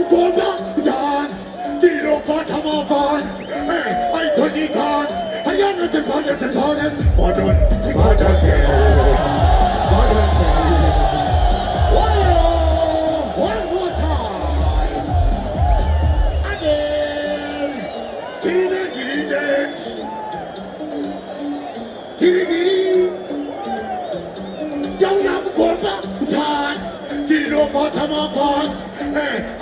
Goma, dance, Dilo Patama Fans, I told you dance, I am not the father's and father's, modern, one more time, again, Giri, Young Goma, dance, Dilo Patama Fans,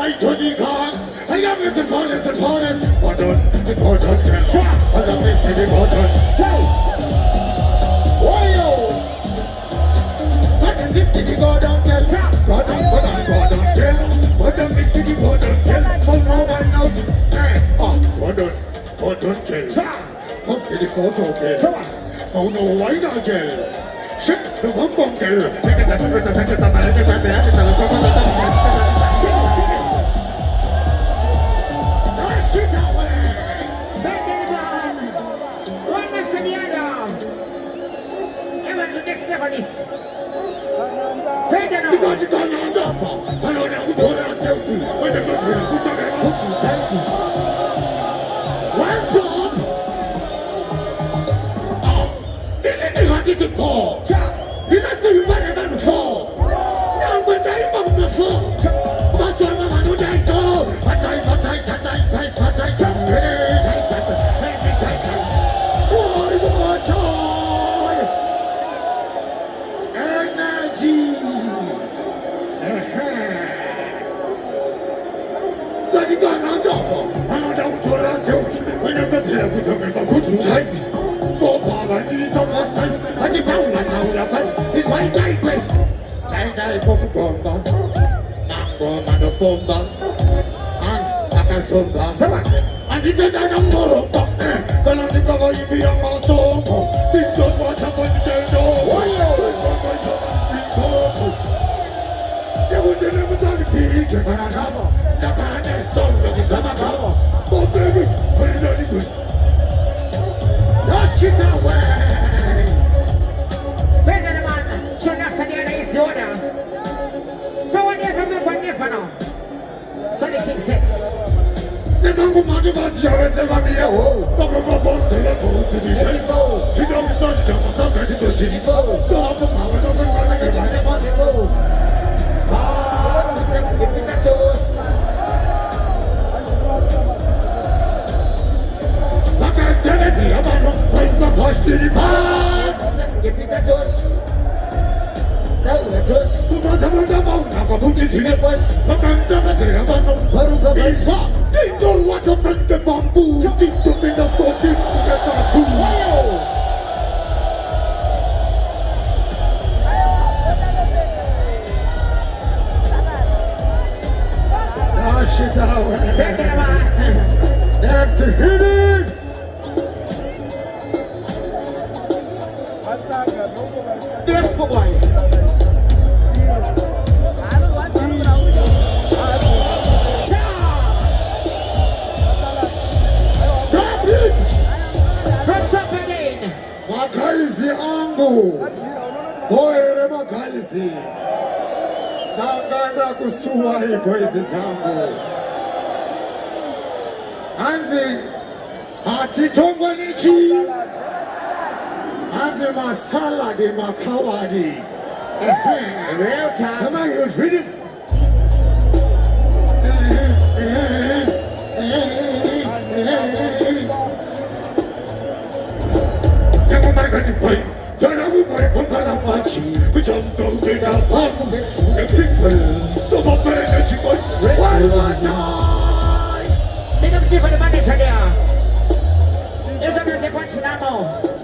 I told you dance, I am not the father's and father's, modern, I love this to the modern, say, why this thing go down, girl. Go down, girl. Go down, this thing go down, girl. For no one out. Go down, girl. Come see the photo, girl. Oh no, why not, girl? Shit, the one bomb, girl. Make it that represent the man. Sing it. Sit down, Back in the barn. One after the other. Ever to the next level is. because you don't know the phone. I know that we told ourselves to. When the good people talk about thank you. One job. This is Paul. Did I say you better than before? Now when they bump the phone. That's why I'm on the door. And if you don't know about it, then I'm going to be a muscle. This is what I'm going to do. You will deliver to the peak, you're going to cover. The kind of stuff that is on the cover. Oh, baby, put it on the good. Don't shit away. Fender the man, shut after the other is the order. For one day from me, one day for now. Solid 6 sets. The Bango Motivation is a video. Baba to the go to the go. She don't start to come up and so she go. Go up and power to the go. Ah, with the toes. Like I tell it, I'm going to push to the bar. Give it a toes. Tell the toes. To the bone, I'm going to see the bush. But I'm going to say about the they don't want to make the bamboo. Think to be the 14 to get that food. Shit out. That's the hitting. Yes, boy. Makalizi angu boere makalizi nanganda kusuwa ikwezi zangu anzi hatitongwa nichi anzi masala de makawadi Real time. Somebody was reading Big up for the manager there. There's a music watching now.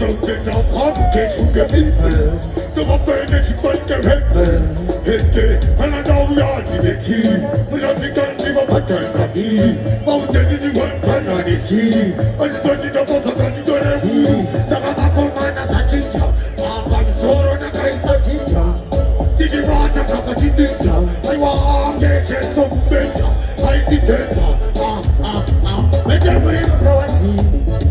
don't get no complication, get people. The one that you fight the people. Hit it, and I know you're in the team. But I think I'll give up a test of me. Mountain in the one pan on his key. And it's not in the bottom of the door. Sakabako man as a ginger. I'm sorry, I'm a ginger. Did you want a cup of ginger? I want to get some better. I see better. Let's everybody go and see.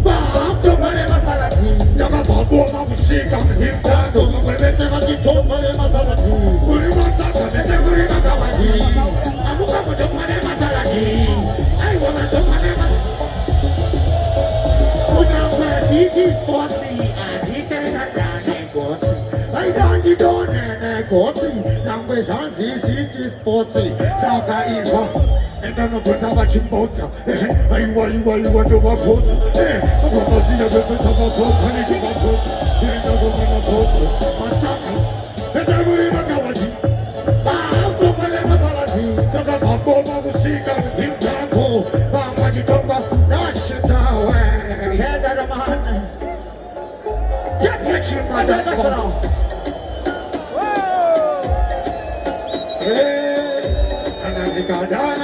Bam, to my masalati. Never bought more music on the same time. So I'm going to make it to my masalati. Put it on top of it, everybody go and see. I'm going to my masalati. I want to do my masalati. Put on my city sportsy and he can dance sportsy. I don't and sportsy. Number Shansi city sportsy. Saka is one. And I'm not going to watch him both. I want to walk both. I'm going to see the best of my boat. And it's my boat. And I'm going to boat. My son. And I'm going to watch him. I'm going to watch him. I'm going to watch him. I'm going to watch him. Dash it away. Head of the man. Championship. I take us along. And I think I done.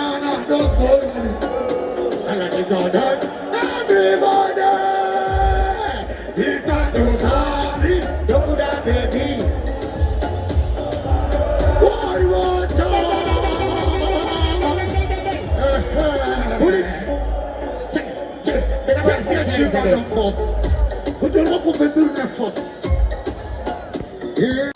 And I think I'll done. Everybody, he's got those happy. Don't go down, baby. One more time. Put it. Check. You got the boss. Put your look up and do the first. Yeah.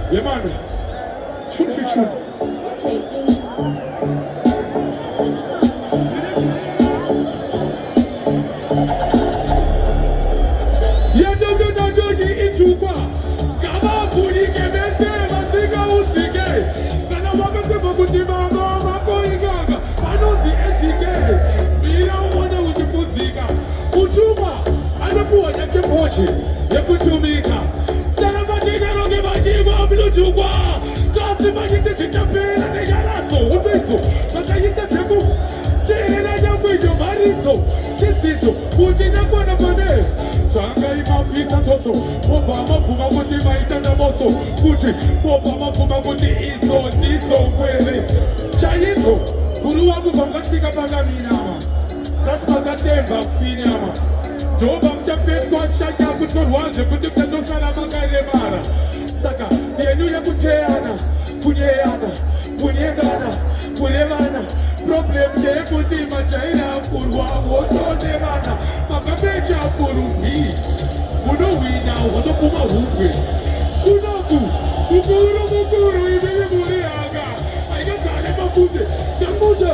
Yeah, man. Tune for tune. Yeah, don't into kwa. Kama puri kemete masiga usike. Kana wakati mabuti mama koingaga. Panozi ejike. Bila mwana utipuzika. Utuma anakuwa yake pochi. Ya kutumika. Blutugwa, kasi majite chitapela na yaraso, upeso, makayite tebu, chela ya mwijo mariso, chisiso, kujina kwa na bane, changa ima pisa soso, opa mapuma kuti maita na moso, kuti, opa mapuma kuti iso, niso, kwele, chayiso, kuru wangu pangatika pangaminama, kasi pagatemba finyama, joba mchapet kwa shaka kutorwanze, kutuketo sana makaile mara, saka, Yenuya kucheana, kunyeana, kunyegana, kulevana. Problem je kutima chaina kurwa wosonevana. Makabecha kurumi. Uno wina woto kuma hukwe. Unoku, mukuru ibili muriaga. Aiga kane makuze, tambuja,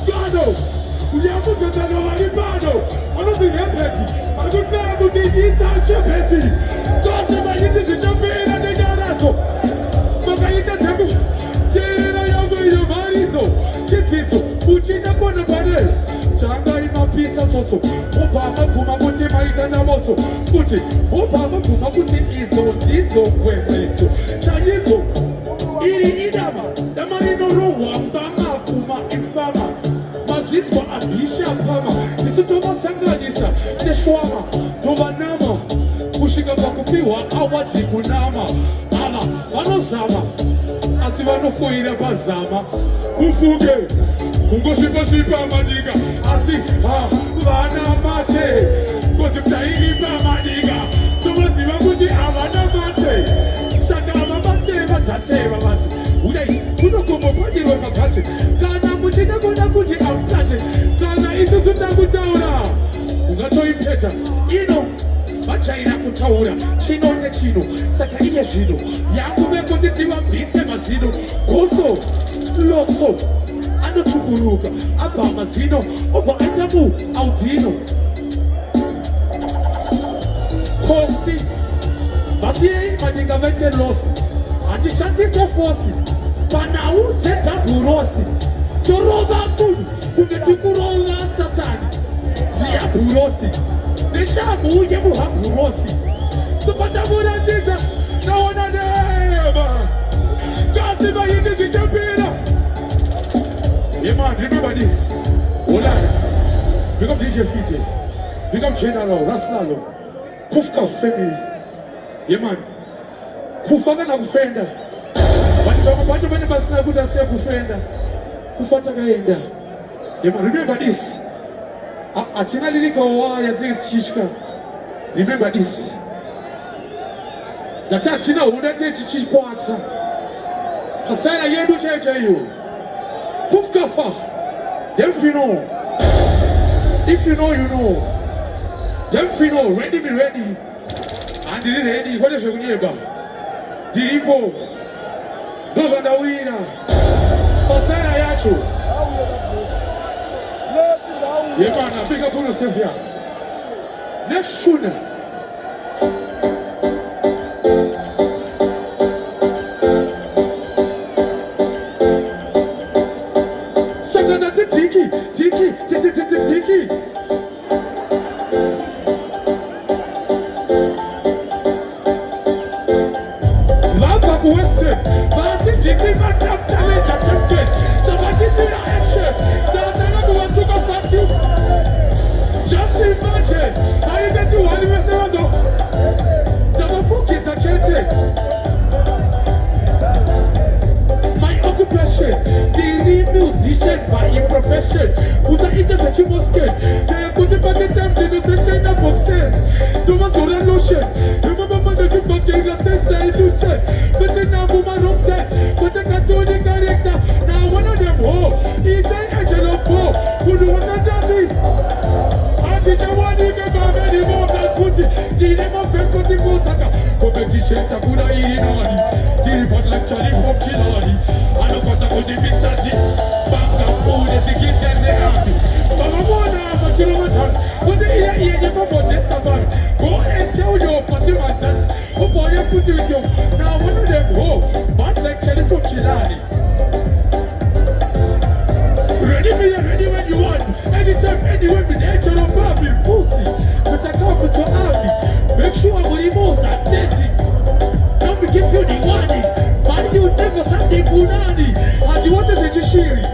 gado. Uyamuka tano walibado. Ono siya peti. Alikuta kuti isa chepeti. Kosa mayiti chichapena de garaso. Makaita tebu. Chera yangu iyo marizo. Chisizo. Uchina kona pare. Changa ima pisa soso. Opama kuma kuti maita na moso. Kuti. Opama kuma kuti izo kwemecho. Chayizo. Iri idama. Damarino rowa. Mbama kuma infama. Mazitwa abisha pama. Nisutoma sanganisa. Neshwama. Tobanama. Kushika pakupiwa awati kunama. Ama. Wanosama. Asi wanofuira bazama. Ufuge. Kungoshipa madiga. Asi. Wana mate. Kosiptaini pa madiga. Tomasi wakuti awana mate. Saka mate. Matate mate. Udai. Kunokomo pajiro makate. Kana muchita kuna kuti amtate. Kana isusu takutaura. Ungatoi peta. Ino. Machaina kutaura. Chino ne chino. Saka iye chino. Yangu meko titiwa vise mazino. Koso. Loso. Ano chukuruka. Apa mazino. Opa etabu. Audino. Kosi. Basi maninga vete losi. Atishanti sofosi. Panau teta burosi. Toroba kudu. Kungetikurola satani. Zia burosi. Nishamu uje muha burosi. Tupata mura nita. Never you did the champion. Yeah, man, remember this. Hold on. Big up DJ Fiji. Big up General, Raslalo. Kufka family. Yeah, man. Kufaga na kufenda. Watu wene basi na kuta siya kufenda. Kufata kaenda. Yeah, man, remember this. Achina lilika waa ya zile chichika. Remember this. Data achina unate chichichi kwa ata. Kasana yedu cheche yu. Kufka fa. If you know. If you know, you know. If you know, ready be ready. And did it ready. What is your neighbor? The info. Those are the winner. Pasara yacho. Yeah, man, big up on yourself here. Next tune. Second, Tiki. Western, but if you give a top talent attempted, somebody do the action. Now go and took off at you. Just imagine how you get to one of the double focus are changing. My occupation, the musician by profession. Who's an intervention musket? They are putting back the time to the session of boxing. Thomas Solar Lotion. Remember, Mother, you got the center illusion. But then now, woman, don't take. But I got to the character. Now, one of them, oh, he's an angel of four. Who do what I'm doing? I think I want to get back any more than 40. The name of them for the Motaka. Competition, Takuna, Irinani. The report like Charlie from Chilani. I don't want to go to Mr. D. Back up, oh, there's the gift and the army. Mama, but you know what? What do you hear? You know about this man. Go and tell your participants. Oh boy, you put it with you. Now one of them, oh, bad like Charlie from Chilani. Ready when you want. Anytime, anywhere, with the nature of Barbie, pussy. But I come with your army. Make sure I'm remote and dating. Don't be give you the warning. But you never said the punani. And you wanted the Jishiri.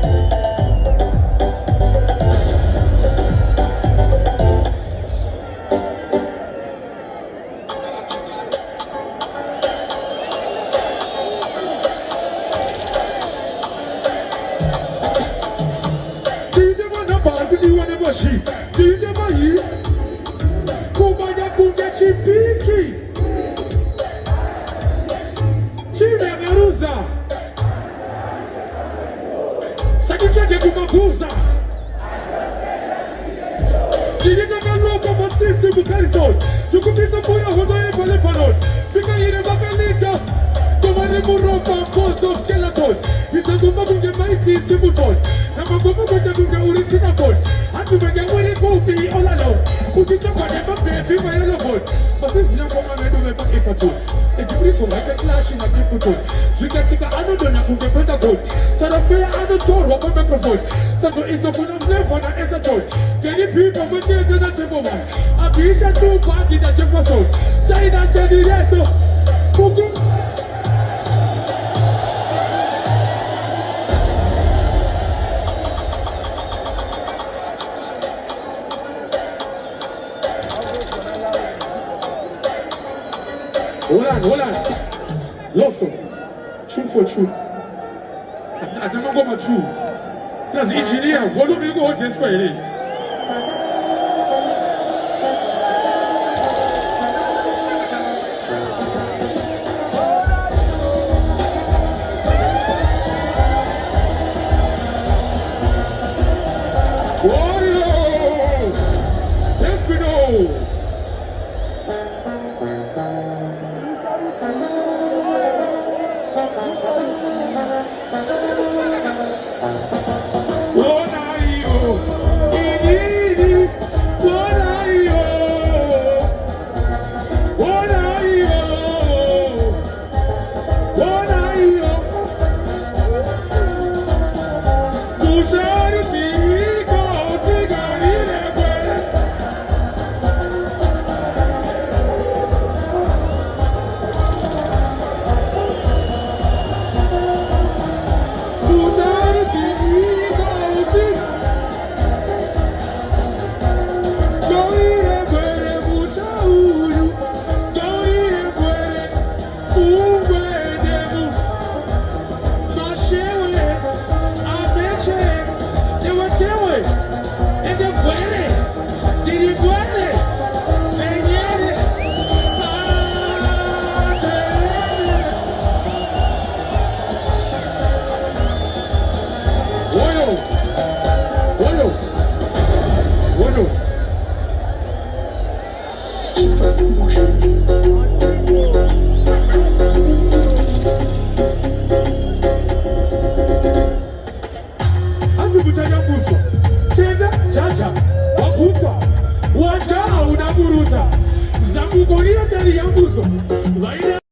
You could be the boy who don't even live alone. Because you never believe that. Come on, you move up, cause of skeleton. You say, go back to the mighty Sibuton. Now, go back to the original phone. And to make a winning movie all alone. Put it up on the baby, my yellow phone. But this young woman, I do make a tattoo. It's beautiful, like a clash in a people. You can take another one who can put a goat. So the fair and the door, what a microphone. So it's a full of left on an entertainment. Can you people with the table one? A piece of two party that you was on. China, China, Resto. Cooking. Hold on. Lawson. True for true. I don't know about true. Because the engineer, follow me go this way. Korea tell you,